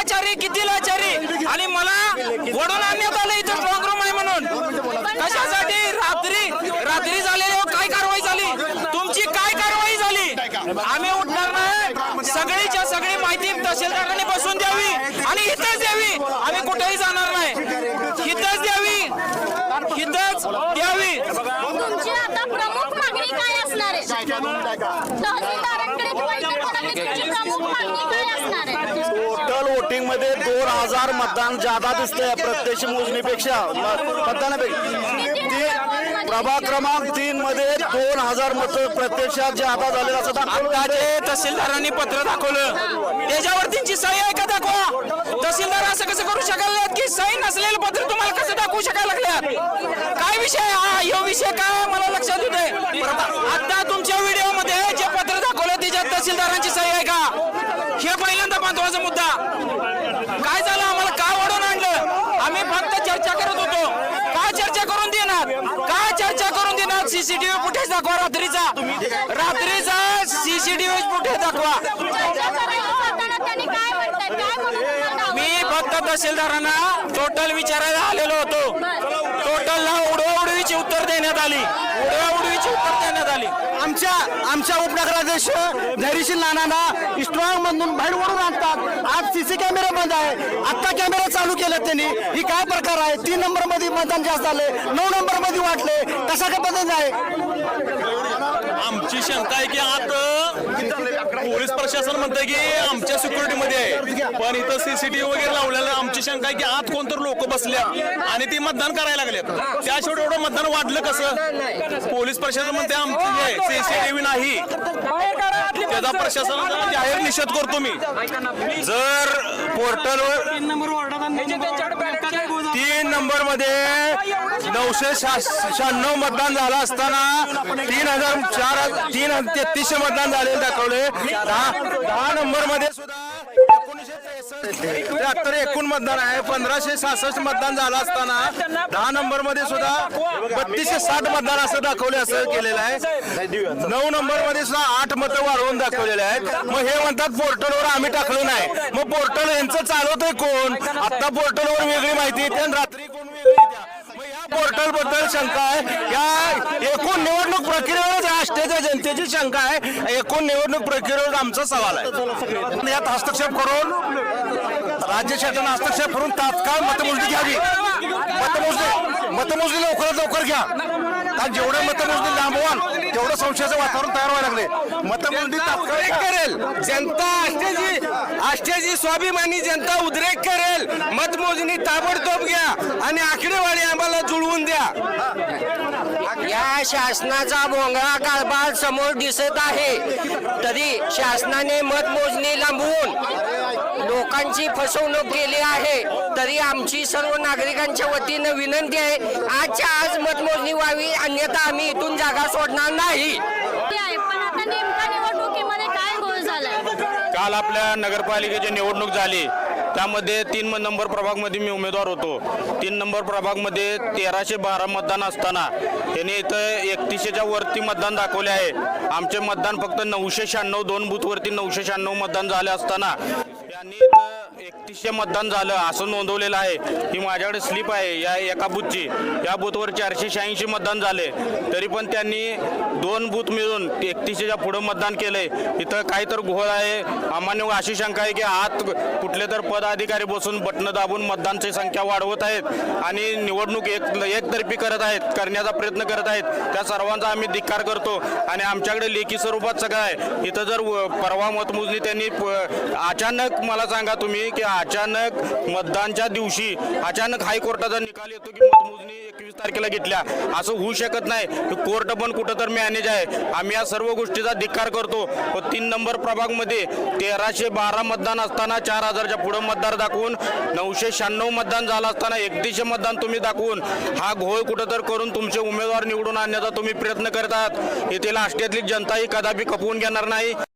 किती लाचारी आणि मला वडून आणण्यात आलं इथं स्ट्रॉंग रूम आहे म्हणून। कशासाठी? रात्री झालेली काय कारवाई झाली? तुमची काय कारवाई झाली? आम्ही उठणार नाही। सगळीच्या सगळी माहिती तहसीलदारांनी बसून द्यावी आणि इथंच द्यावी। आम्ही कुठेही जाणार नाही, इथंच द्यावी, इथंच द्यावी। तुमची आता प्रमुख मागणी काय असणार आहे? तहसीलदारांकडे किंवा इतर कोणाकडे तुमची प्रमुख मागणी काय असणार आहे? टोटल वोटिंग मध्ये 2000 मतदान ज्यादा दिसतंय प्रत्यक्ष मोजणीपेक्षा प्रभाग क्रमांक 3 मध्ये 2000 मत प्रत्यक्षात ज्यादा झालेलं असं आत्ताचे तहसीलदारांनी पत्र दाखवलं, त्याच्यावर त्यांची सही आहे का दाखवा। तहसीलदार असं कसं करू शकाल की सही नसलेलं पत्र तुम्हाला कसं दाखवू शकायला लागल्यात? काय विषय हा? यो विषय काय मला लक्षात येत आहे। आता तुमच्या व्हिडिओ मध्ये जे पत्र दाखवलं त्याच्यात तहसीलदारांची सही आहे का? हे पहिल्यांदा महत्वाचा मुद्दा। काय झालं? आम्हाला का ओढून आणलं? आम्ही फक्त चर्चा करत होतो। का चर्चा करून देणार? का चर्चा करून देणार? सीसीटीव्ही फुटेज दाखवा रात्रीचा सीसीटीव्ही फुटेज दाखवा। मी फक्त तहसीलदारांना टोटल विचारायला आलेलो होतो। टोटलला उडवाउडवीची उत्तर देण्यात आली, आमच्या उपनगराध्यक्ष धैर्यशील नानांना स्ट्रॉंग मधून बाहेर ओढून आणतात। आज सीसी कॅमेरा बंद आहे, आता कॅमेरा चालू केला त्यांनी। ही काय प्रकार आहे? 3 नंबर मध्ये मतदान जास्त झाले, 9 नंबर मध्ये वाटले, कशा काय पद्धत आहे? आमची शंका आहे की आता पोलीस प्रशासन म्हणतंय की आमच्या सिक्युरिटी मध्ये आहे, पण इथं सीसीटीव्ही वगैरे लावलेलं। आमची शंका आहे की आत कोणतर लोक बसल्या आणि ती मतदान करायला लागलेत। त्याशिवाय एवढं मतदान वाढलं कसं? पोलीस प्रशासन म्हणते आमची सीसीटीव्ही नाही, त्याचा प्रशासनाचा जाहीर निषेध करतो मी। जर पोर्टलवर 3 नंबर मध्ये 996 मतदान झालं असताना 3300 मतदान झालेले दाखवले। 10 नंबर मध्ये सुद्धा 1973 एकूण मतदान आहे। 1566 मतदान झालं असताना 10 नंबर मध्ये सुद्धा 3260 मतदान असं दाखवले, असं केलेलं आहे। 9 नंबर मध्ये सुद्धा 8 मतं वाढवून दाखवलेले आहेत। मग हे म्हणतात पोर्टलवर आम्ही टाकलं नाही। मग पोर्टल यांचं चालवतंय कोण? आता पोर्टलवर वेगळी माहिती येते आणि रात्री कोण वेगळी द्या। पोर्टल बद्दल शंका आहे। या एकूण निवडणूक प्रक्रियेवर राष्ट्रीय जनतेची शंका आहे। एकूण निवडणूक प्रक्रियेवर आमचा सवाल आहे। यात हस्तक्षेप करून राज्य शासनाने हस्तक्षेप करून तात्काळ मतमोजणी घ्यावी। मतमोजणी लवकर घ्या, कारण जेवढे मतमोजणी लांबवाल तेवढं संशयाचं वातावरण तयार व्हायला लागले। मतमोजणी तात्काळ करेल जनता, आष्ट्याची स्वाभिमानी जनता उद्रेक करेल। मतमोजणी ताबडतोब घ्या आणि आकडेवारी आम्हाला जुळवून द्या। या शासनाचा भोंगळा कारभार समोर दिसत आहे, तरी शासनाने मतमोजणी लांबवून लोकांची फसवणूक केली आहे। तरी आमची सर्व नागरिकांच्या वतीनं विनंती आहे, आजच्या आज मतमोजणी व्हावी, अन्यथा आम्ही इथून जागा सोडणार नाही। पण आता नेमका निवडणुकीमध्ये काय गोल झालाय? काल आपल्या नगरपालिकेची निवडणूक झाली, त्यामध्ये 3 नंबर प्रभागमध्ये मी उमेदवार होतो। 3 नंबर प्रभागमध्ये 1312 मतदान असताना त्यांनी इथं 3100च्या वरती मतदान दाखवले आहे। आमचे मतदान फक्त 996, 2 बूथवरती 996 मतदान झाले असताना त्यांनी इथं 3100 मतदान झालं असं नोंदवलेलं आहे। ही माझ्याकडे स्लिप आहे या एका बूथची। या बूथवर 486 मतदान झाले, तरी पण त्यांनी 2 बूथ मिळून 3100च्या पुढं मतदान केलंय। इथं काही तर घोळ आहे। आम्हाला अशी शंका आहे की आत कुठले तर पदाधिकारी बसून बटणं दाबून मतदानची संख्या वाढवत आहेत आणि निवडणूक एकतर्फी करण्याचा प्रयत्न करत आहेत। त्या सर्वांचा आम्ही धिक्कार करतो आणि आमच्याकडे लेखी स्वरूपात सगळं आहे। इथं जर परवा मतमोजणी त्यांनी अचानक, मला सांगा तुम्ही की अचानक मतदानच्या दिवशी अचानक हायकोर्टाचा निकाल येतो की मतमोजणी 21 तारखेला घेतल्या, असं होऊ शकत नाही। कोर्ट पण कुठं तर मॅनेज आहे। आम्ही या सर्व गोष्टीचा धिक्कार करतो। 3 नंबर प्रभागमध्ये 1312 मतदान असताना 4000च्या पुढे मतदार दाखवून 996 मतदान झालं असताना 3100 मतदान तुम्ही दाखवून हा घोळ कुठं तर करून तुमचे उमेदवार निवडून आणण्याचा तुम्ही प्रयत्न करत आहात। येथील आष्ट्यातली जनता ही कदापि खपवून घेणार नाही।